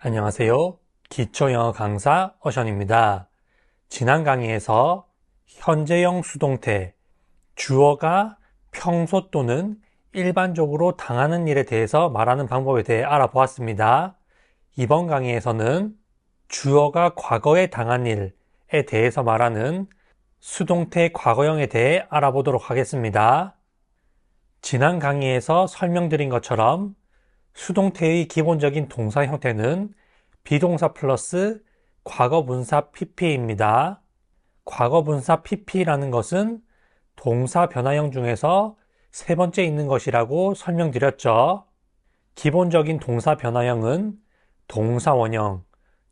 안녕하세요. 기초영어 강사 어션입니다. 지난 강의에서 현재형 수동태, 주어가 평소 또는 일반적으로 당하는 일에 대해서 말하는 방법에 대해 알아보았습니다. 이번 강의에서는 주어가 과거에 당한 일에 대해서 말하는 수동태 과거형에 대해 알아보도록 하겠습니다. 지난 강의에서 설명드린 것처럼 수동태의 기본적인 동사 형태는 비동사 플러스 과거분사 pp입니다. 과거분사 pp라는 것은 동사 변화형 중에서 세 번째 있는 것이라고 설명드렸죠. 기본적인 동사 변화형은 동사 원형,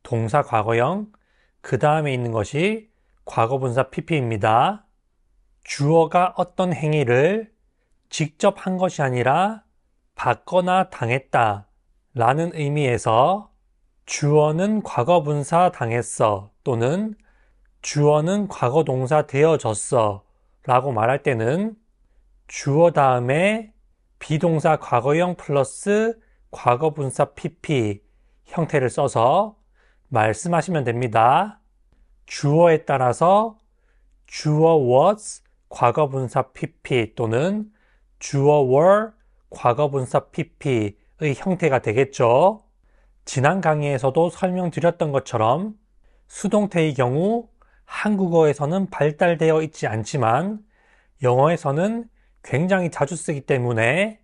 동사 과거형, 그 다음에 있는 것이 과거분사 pp입니다. 주어가 어떤 행위를 직접 한 것이 아니라 받거나 당했다 라는 의미에서 주어는 과거분사 당했어 또는 주어는 과거동사 되어졌어 라고 말할 때는 주어 다음에 비동사 과거형 플러스 과거분사 pp 형태를 써서 말씀하시면 됩니다. 주어에 따라서 주어 was 과거분사 pp 또는 주어 were 과거분사 pp의 형태가 되겠죠. 지난 강의에서도 설명드렸던 것처럼 수동태의 경우 한국어에서는 발달되어 있지 않지만 영어에서는 굉장히 자주 쓰기 때문에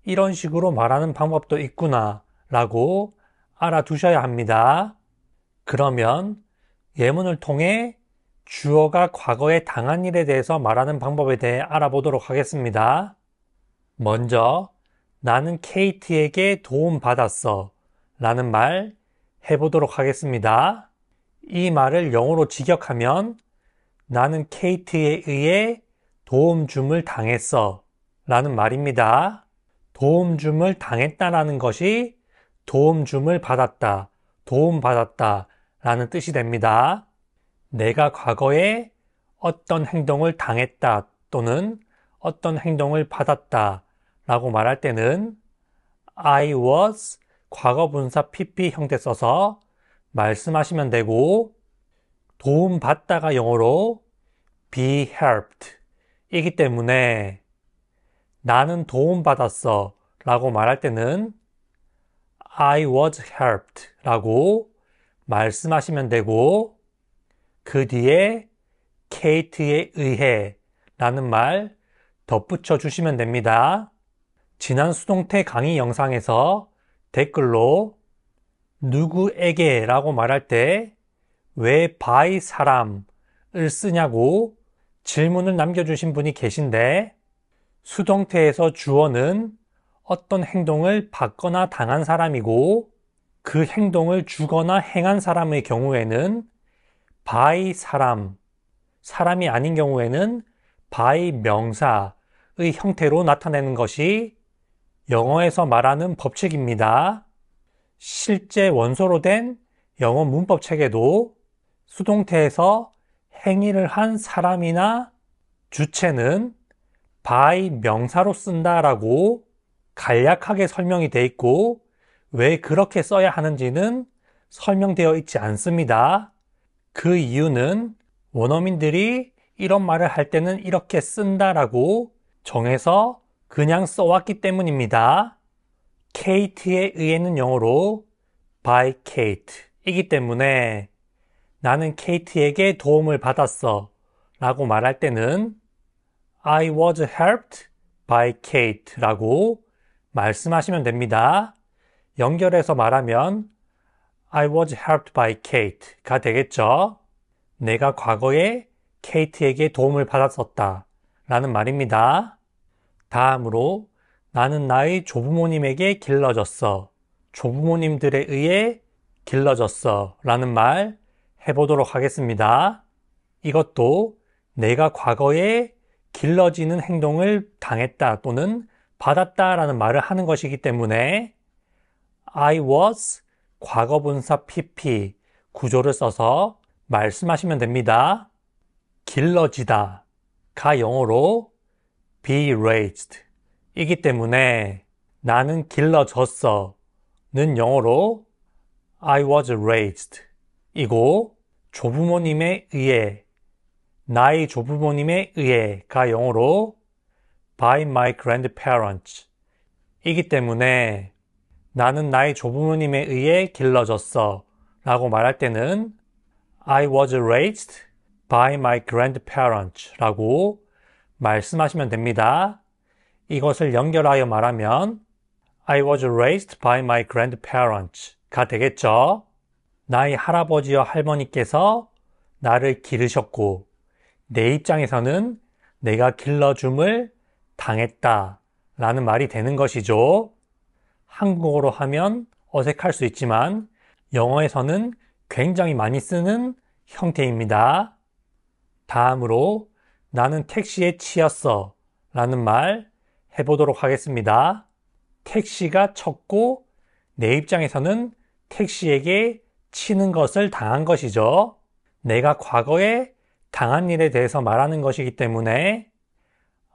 이런 식으로 말하는 방법도 있구나 라고 알아두셔야 합니다. 그러면 예문을 통해 주어가 과거에 당한 일에 대해서 말하는 방법에 대해 알아보도록 하겠습니다. 먼저 나는 케이트에게 도움받았어 라는 말 해보도록 하겠습니다. 이 말을 영어로 직역하면 나는 케이트에 의해 도움줌을 당했어 라는 말입니다. 도움줌을 당했다라는 것이 도움줌을 받았다, 도움받았다 라는 뜻이 됩니다. 내가 과거에 어떤 행동을 당했다 또는 어떤 행동을 받았다 라고 말할 때는 I was 과거분사 pp 형태 써서 말씀하시면 되고 도움받다가 영어로 be helped 이기 때문에 나는 도움받았어 라고 말할 때는 I was helped 라고 말씀하시면 되고 그 뒤에 케이트에 의해 라는 말 덧붙여 주시면 됩니다. 지난 수동태 강의 영상에서 댓글로 누구에게 라고 말할 때 왜 by 사람을 쓰냐고 질문을 남겨주신 분이 계신데 수동태에서 주어는 어떤 행동을 받거나 당한 사람이고 그 행동을 주거나 행한 사람의 경우에는 by 사람, 사람이 아닌 경우에는 by 명사의 형태로 나타내는 것이 영어에서 말하는 법칙입니다. 실제 원소로 된 영어 문법 책에도 수동태에서 행위를 한 사람이나 주체는 by 명사로 쓴다라고 간략하게 설명이 되어 있고 왜 그렇게 써야 하는지는 설명되어 있지 않습니다. 그 이유는 원어민들이 이런 말을 할 때는 이렇게 쓴다라고 정해서 그냥 써왔기 때문입니다. 케이트에 의해는 영어로 by Kate 이기 때문에 나는 케이트에게 도움을 받았어 라고 말할 때는 I was helped by Kate 라고 말씀하시면 됩니다. 연결해서 말하면 I was helped by Kate가 되겠죠. 내가 과거에 케이트에게 도움을 받았었다 라는 말입니다. 다음으로 나는 나의 조부모님에게 길러졌어. 조부모님들에 의해 길러졌어 라는 말 해보도록 하겠습니다. 이것도 내가 과거에 길러지는 행동을 당했다 또는 받았다 라는 말을 하는 것이기 때문에 I was 과거분사 pp 구조를 써서 말씀하시면 됩니다. 길러지다 가 영어로 be raised 이기 때문에 나는 길러졌어 는 영어로 I was raised 이고 조부모님에 의해, 나의 조부모님에 의해가 영어로 by my grandparents 이기 때문에 나는 나의 조부모님에 의해 길러졌어 라고 말할 때는 I was raised by my grandparents 라고 말씀하시면 됩니다. 이것을 연결하여 말하면 I was raised by my grandparents 가 되겠죠. 나의 할아버지와 할머니께서 나를 기르셨고 내 입장에서는 내가 길러줌을 당했다 라는 말이 되는 것이죠. 한국어로 하면 어색할 수 있지만 영어에서는 굉장히 많이 쓰는 형태입니다. 다음으로 나는 택시에 치였어 라는 말 해보도록 하겠습니다. 택시가 쳤고 내 입장에서는 택시에게 치는 것을 당한 것이죠. 내가 과거에 당한 일에 대해서 말하는 것이기 때문에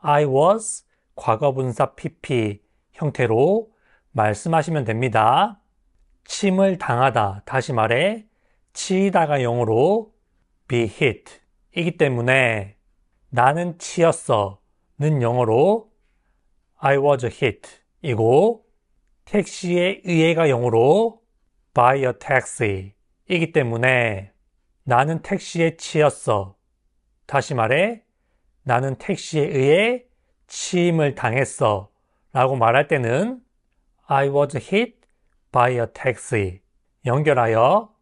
I was 과거분사 PP 형태로 말씀하시면 됩니다. 침을 당하다, 다시 말해 치이다가 영어로 be hit 이기 때문에 나는 치였어 는 영어로 I was hit 이고 택시에 의해가 영어로 by a taxi 이기 때문에 나는 택시에 치였어. 다시 말해 나는 택시에 의해 치임을 당했어 라고 말할 때는 I was hit by a taxi 연결하여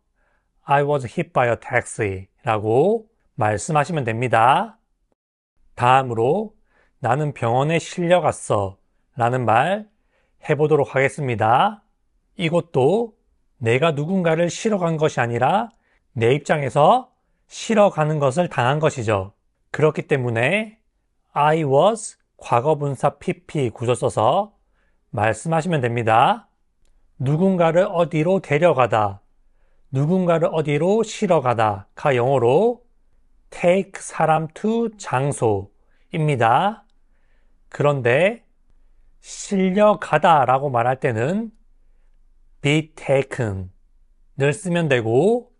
I was hit by a taxi 라고 말씀하시면 됩니다. 다음으로 나는 병원에 실려갔어 라는 말 해보도록 하겠습니다. 이것도 내가 누군가를 실어 간 것이 아니라 내 입장에서 실어 가는 것을 당한 것이죠. 그렇기 때문에 I was 과거분사 PP 구조 써서 말씀하시면 됩니다. 누군가를 어디로 데려가다, 누군가를 어디로 실어 가다 가 영어로 take 사람 to 장소입니다. 그런데 실려가다 라고 말할 때는 be taken 를 쓰면 되고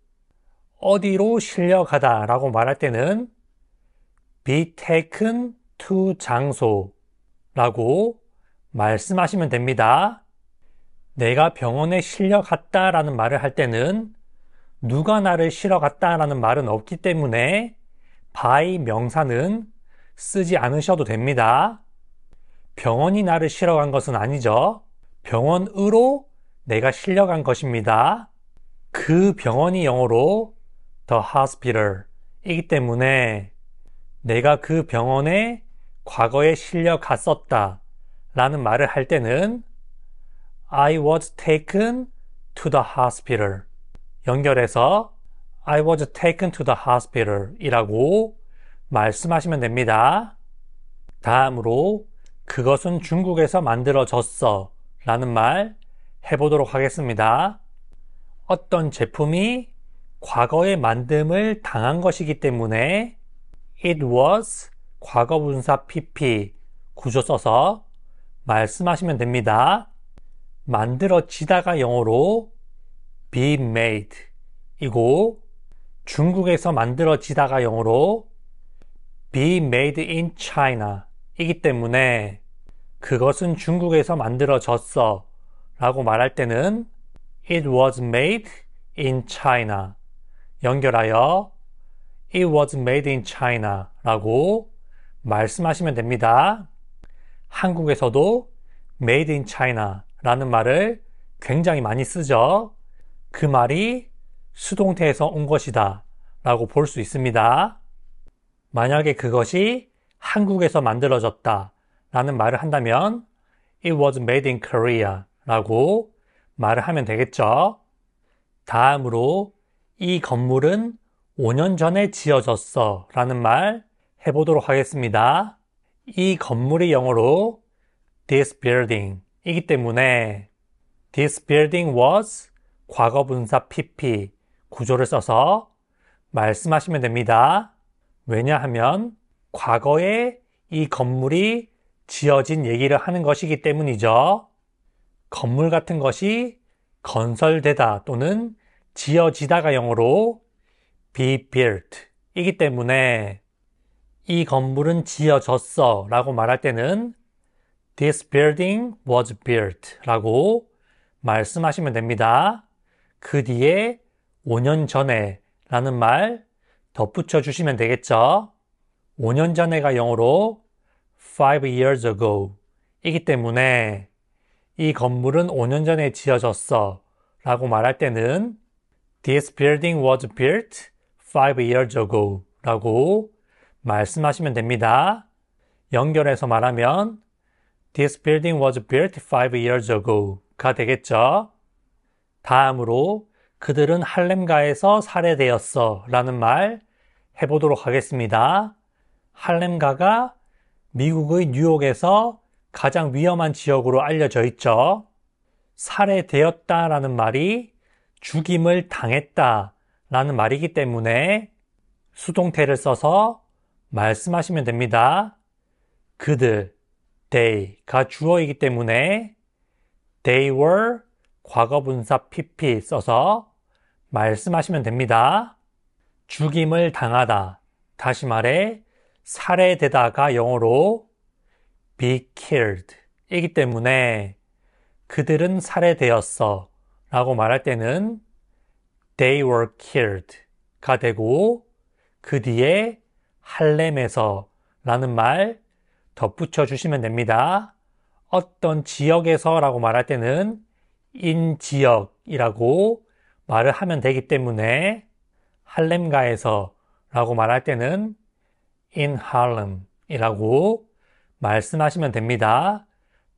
어디로 실려가다 라고 말할 때는 be taken to 장소 라고 말씀하시면 됩니다. 내가 병원에 실려갔다 라는 말을 할 때는 누가 나를 실어갔다 라는 말은 없기 때문에 by 명사는 쓰지 않으셔도 됩니다. 병원이 나를 실어간 것은 아니죠. 병원으로 내가 실려간 것입니다. 그 병원이 영어로 the hospital 이기 때문에 내가 그 병원에 과거에 실려갔었다 라는 말을 할 때는 I was taken to the hospital 연결해서 I was taken to the hospital 이라고 말씀하시면 됩니다. 다음으로 그것은 중국에서 만들어졌어 라는 말 해보도록 하겠습니다. 어떤 제품이 과거에 만듦을 당한 것이기 때문에 it was 과거분사 PP 구조 써서 말씀하시면 됩니다. 만들어지다가 영어로 be made 이고 중국에서 만들어지다가 영어로 be made in China 이기 때문에 그것은 중국에서 만들어졌어 라고 말할 때는 it was made in China 연결하여 it was made in China 라고 말씀하시면 됩니다. 한국에서도 made in China 라는 말을 굉장히 많이 쓰죠. 그 말이 수동태에서 온 것이다 라고 볼 수 있습니다. 만약에 그것이 한국에서 만들어졌다 라는 말을 한다면 it was made in Korea 라고 말을 하면 되겠죠. 다음으로 이 건물은 5년 전에 지어졌어 라는 말 해보도록 하겠습니다. 이 건물이 영어로 this building 이기 때문에 this building was 과거분사 PP 구조를 써서 말씀하시면 됩니다. 왜냐하면 과거에 이 건물이 지어진 얘기를 하는 것이기 때문이죠. 건물 같은 것이 건설되다 또는 지어지다가 영어로 be built 이기 때문에 이 건물은 지어졌어 라고 말할 때는 This building was built 라고 말씀하시면 됩니다. 그 뒤에 5년 전에 라는 말 덧붙여 주시면 되겠죠. 5년 전에가 영어로 5 years ago 이기 때문에 이 건물은 5년 전에 지어졌어 라고 말할 때는 This building was built 5 years ago 라고 말씀하시면 됩니다. 연결해서 말하면 This building was built 5 years ago가 되겠죠. 다음으로 그들은 할렘가에서 살해되었어 라는 말 해보도록 하겠습니다. 할렘가가 미국의 뉴욕에서 가장 위험한 지역으로 알려져 있죠. 살해되었다 라는 말이 죽임을 당했다 라는 말이기 때문에 수동태를 써서 말씀하시면 됩니다. 그들, they가 주어이기 때문에 they were 과거분사 pp 써서 말씀하시면 됩니다. 죽임을 당하다, 다시 말해 살해되다가 영어로 be killed 이기 때문에 그들은 살해되었어 라고 말할 때는 they were killed가 되고 그 뒤에 할렘에서 라는 말 덧붙여 주시면 됩니다. 어떤 지역에서 라고 말할 때는 in 지역이라고 말을 하면 되기 때문에 할렘가에서 라고 말할 때는 in Harlem 이라고 말씀하시면 됩니다.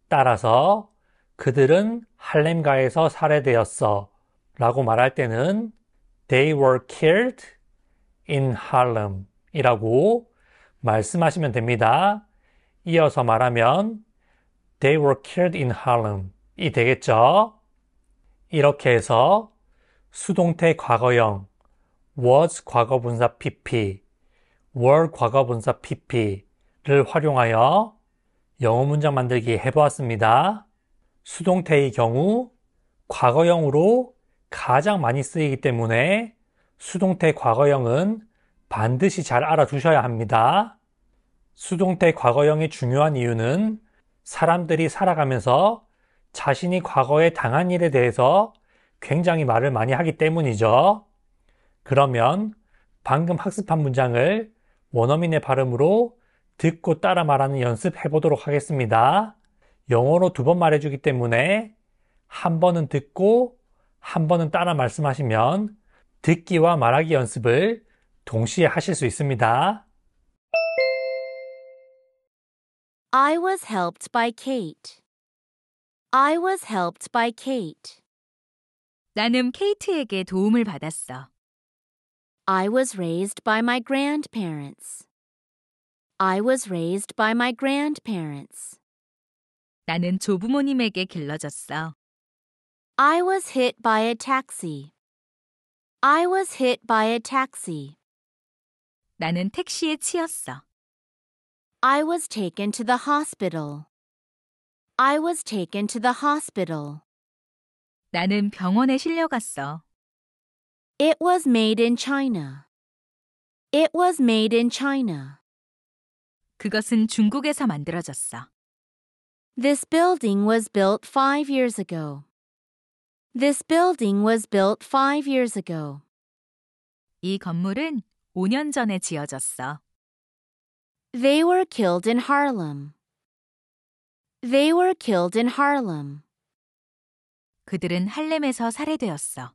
따라서 그들은 할렘가에서 살해되었어 라고 말할 때는 they were killed in Harlem 이라고 말씀하시면 됩니다. 이어서 말하면 they were killed in Harlem 이 되겠죠. 이렇게 해서 수동태 과거형 was 과거분사 pp, were 과거분사 pp를 활용하여 영어 문장 만들기 해보았습니다. 수동태의 경우 과거형으로 가장 많이 쓰이기 때문에 수동태 과거형은 반드시 잘 알아두셔야 합니다. 수동태 과거형이 중요한 이유는 사람들이 살아가면서 자신이 과거에 당한 일에 대해서 굉장히 말을 많이 하기 때문이죠. 그러면 방금 학습한 문장을 원어민의 발음으로 듣고 따라 말하는 연습 해보도록 하겠습니다. 영어로 2번 말해주기 때문에 한 번은 듣고 한 번은 따라 말씀하시면 듣기와 말하기 연습을 동시에 하실 수 있습니다. I was helped by Kate. I was helped by Kate. 나는 케이트에게 도움을 받았어. I was raised by my grandparents. I was raised by my grandparents. 나는 조부모님에게 길러졌어. I was hit by a taxi. I was hit by a taxi. 나는 택시에 치였어. I was taken to the hospital. I was taken to the hospital. 나는 병원에 실려갔어. It was made in China. It was made in China. 그것은 중국에서 만들어졌어. This building was built 5 years ago. This building was built 5 years ago. 이 건물은 5년 전에 지어졌어. They were killed in Harlem. They were killed in Harlem. 그들은 할렘에서 살해되었어.